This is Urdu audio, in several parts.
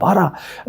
12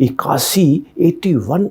81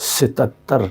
77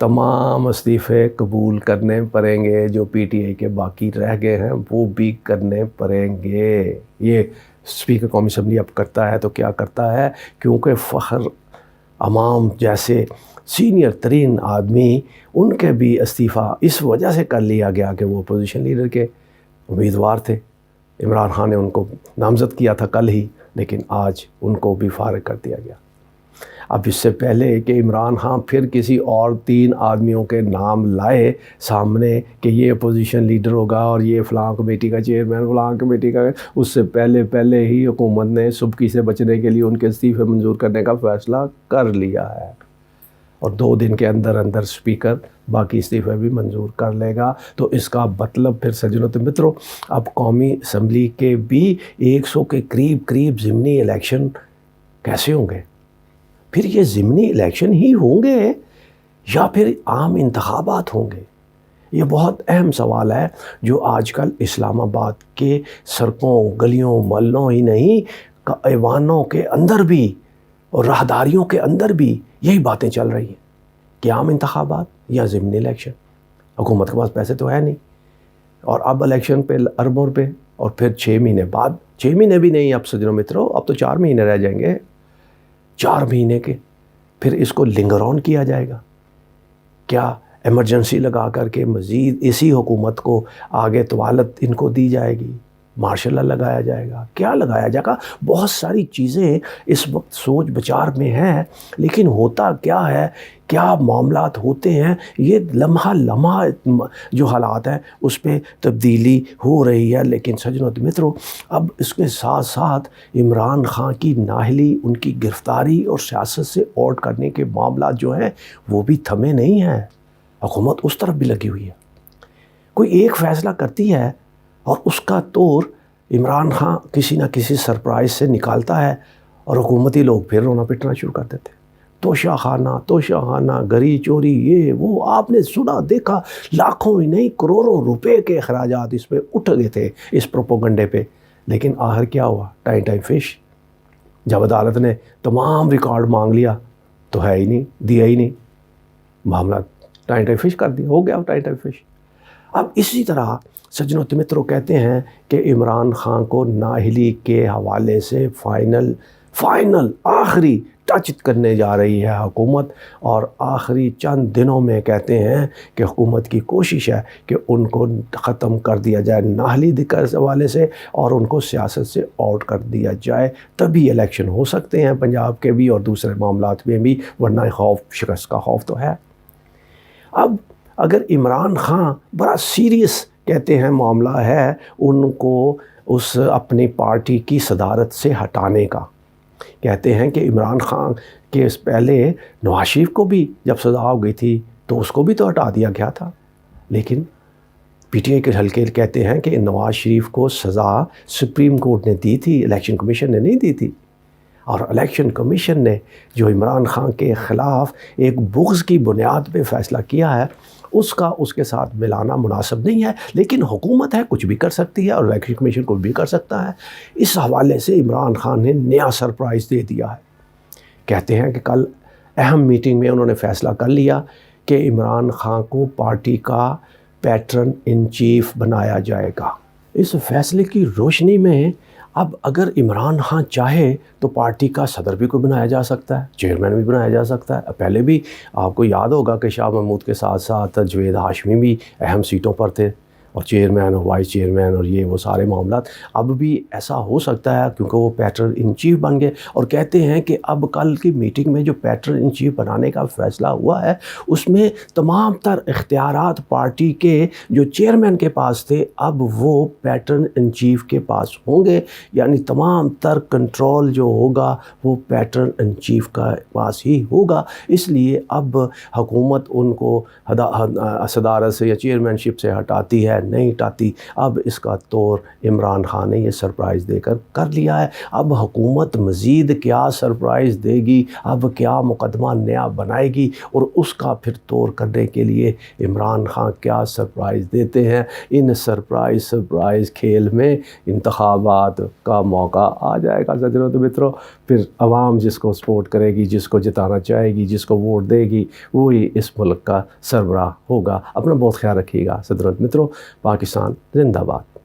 تمام استعفے قبول کرنے پڑیں گے، جو پی ٹی آئی کے باقی رہ گئے ہیں وہ بھی کرنے پڑیں گے۔ یہ اسپیکر قومی اسمبلی اب کرتا ہے تو کیا کرتا ہے، کیونکہ فخر امام جیسے سینئر ترین آدمی، ان کے بھی استعفیٰ اس وجہ سے کر لیا گیا کہ وہ اپوزیشن لیڈر کے امیدوار تھے۔ عمران خان نے ان کو نامزد کیا تھا کل ہی، لیکن آج ان کو بھی فارغ کر دیا گیا۔ اب اس سے پہلے کہ عمران خان پھر کسی اور 3 آدمیوں کے نام لائے سامنے کہ یہ اپوزیشن لیڈر ہوگا اور یہ فلاں کمیٹی کا چیئرمین، فلاں کمیٹی کا، اس سے پہلے ہی حکومت نے سبکی سے بچنے کے لیے ان کے استعفے منظور کرنے کا فیصلہ کر لیا ہے، اور 2 دن کے اندر اسپیکر باقی استعفے بھی منظور کر لے گا۔ تو اس کا مطلب پھر سجنوں تو متروں، اب قومی اسمبلی کے بھی 100 کے قریب ضمنی الیکشن کیسے ہوں گے؟ پھر یہ ضمنی الیکشن ہی ہوں گے یا پھر عام انتخابات ہوں گے؟ یہ بہت اہم سوال ہے، جو آج کل اسلام آباد کے سڑکوں، گلیوں، محلوں ہی نہیں، ایوانوں کے اندر بھی اور راہداریوں کے اندر بھی یہی باتیں چل رہی ہیں کہ عام انتخابات یا ضمنی الیکشن۔ حکومت کے پاس پیسے تو ہے نہیں، اور اب الیکشن پہ اربوں روپے، اور پھر 6 مہینے بعد، 6 مہینے بھی نہیں اب سجنوں متروں، اب تو 4 مہینے رہ جائیں گے، 4 مہینے کے پھر اس کو لنگر آن کیا جائے گا۔ کیا ایمرجنسی لگا کر کے مزید اسی حکومت کو آگے طوالت ان کو دی جائے گی؟ مارشل لا لگایا جائے گا؟ کیا لگایا جائے گا؟ بہت ساری چیزیں اس وقت سوچ بچار میں ہیں، لیکن ہوتا کیا ہے، کیا معاملات ہوتے ہیں، یہ لمحہ جو حالات ہیں اس پہ تبدیلی ہو رہی ہے۔ لیکن سجنوں متروں، اب اس کے ساتھ ساتھ عمران خان کی نااہلی، ان کی گرفتاری اور سیاست سے آؤٹ کرنے کے معاملات جو ہیں وہ بھی تھمے نہیں ہیں۔ حکومت اس طرف بھی لگی ہوئی ہے، کوئی ایک فیصلہ کرتی ہے اور اس کا طور عمران خان کسی نہ کسی سرپرائز سے نکالتا ہے، اور حکومتی لوگ پھر رونا پٹنا شروع کر دیتے ہیں۔ توشہ خانہ، گری چوری، یہ وہ آپ نے سنا دیکھا، لاکھوں ہی نہیں کروڑوں روپے کے اخراجات اس پہ اٹھ گئے تھے اس پروپوگنڈے پہ، لیکن آخر کیا ہوا؟ Time fish. جب عدالت نے تمام ریکارڈ مانگ لیا تو ہے ہی نہیں، دیا ہی نہیں، معاملہ ٹائم فش کر دیا، ہو گیا ٹائم فش۔ اب اسی طرح سجنوں متروں کہتے ہیں کہ عمران خان کو نااہلی کے حوالے سے فائنل آخری ٹچ کرنے جا رہی ہے حکومت، اور آخری چند دنوں میں کہتے ہیں کہ حکومت کی کوشش ہے کہ ان کو ختم کر دیا جائے نااہلی کے حوالے سے، اور ان کو سیاست سے آؤٹ کر دیا جائے، تبھی الیکشن ہو سکتے ہیں پنجاب کے بھی اور دوسرے معاملات میں بھی، ورنہ شکست کا خوف تو ہے۔ اب اگر عمران خان بڑا سیریس کہتے ہیں معاملہ ہے ان کو اس اپنی پارٹی کی صدارت سے ہٹانے کا، کہتے ہیں کہ عمران خان کے پہلے نواز شریف کو بھی جب سزا ہو گئی تھی تو اس کو بھی تو ہٹا دیا گیا تھا، لیکن پی ٹی آئی کے حلقے کہتے ہیں کہ نواز شریف کو سزا سپریم کورٹ نے دی تھی، الیکشن کمیشن نے نہیں دی تھی، اور الیکشن کمیشن نے جو عمران خان کے خلاف ایک بغض کی بنیاد پہ فیصلہ کیا ہے، اس کا اس کے ساتھ ملانا مناسب نہیں ہے، لیکن حکومت ہے، کچھ بھی کر سکتی ہے، اور الیکشن کمیشن کو بھی کر سکتا ہے۔ اس حوالے سے عمران خان نے نیا سرپرائز دے دیا ہے، کہتے ہیں کہ کل اہم میٹنگ میں انہوں نے فیصلہ کر لیا کہ عمران خان کو پارٹی کا پیٹرن ان چیف بنایا جائے گا۔ اس فیصلے کی روشنی میں اب اگر عمران خان چاہے تو پارٹی کا صدر بھی کوئی بنایا جا سکتا ہے، چیئرمین بھی بنایا جا سکتا ہے۔ پہلے بھی آپ کو یاد ہوگا کہ شاہ محمود کے ساتھ ساتھ جوید ہاشمی بھی اہم سیٹوں پر تھے، اور چیئرمین اور وائس چیئرمین اور یہ وہ سارے معاملات۔ اب بھی ایسا ہو سکتا ہے کیونکہ وہ پیٹرن ان چیف بن گئے، اور کہتے ہیں کہ اب کل کی میٹنگ میں جو پیٹرن ان چیف بنانے کا فیصلہ ہوا ہے اس میں تمام تر اختیارات پارٹی کے جو چیئرمین کے پاس تھے اب وہ پیٹرن ان چیف کے پاس ہوں گے، یعنی تمام تر کنٹرول جو ہوگا وہ پیٹرن ان چیف کا پاس ہی ہوگا۔ اس لیے اب حکومت ان کو صدارت سے یا چیئرمین شپ سے ہٹاتی ہے نہیں ٹاتی۔ اب اس کا طور عمران خان نے یہ سرپرائز دے کر لیا ہے۔ اب حکومت مزید کیا سرپرائز دے گی، اب کیا مقدمہ نیا بنائے گی، اور اس کا پھر طور کرنے کے لیے عمران خان کیا سرپرائز دیتے ہیں۔ ان سرپرائز کھیل میں انتخابات کا موقع آ جائے گا سجنوں تو متروں، پھر عوام جس کو سپورٹ کرے گی، جس کو جتانا چاہے گی، جس کو ووٹ دے گی، وہی اس ملک کا سربراہ ہوگا۔ اپنا بہت خیال رکھیے گا سجنوں تو متروں۔ پاکستان زندہ باد۔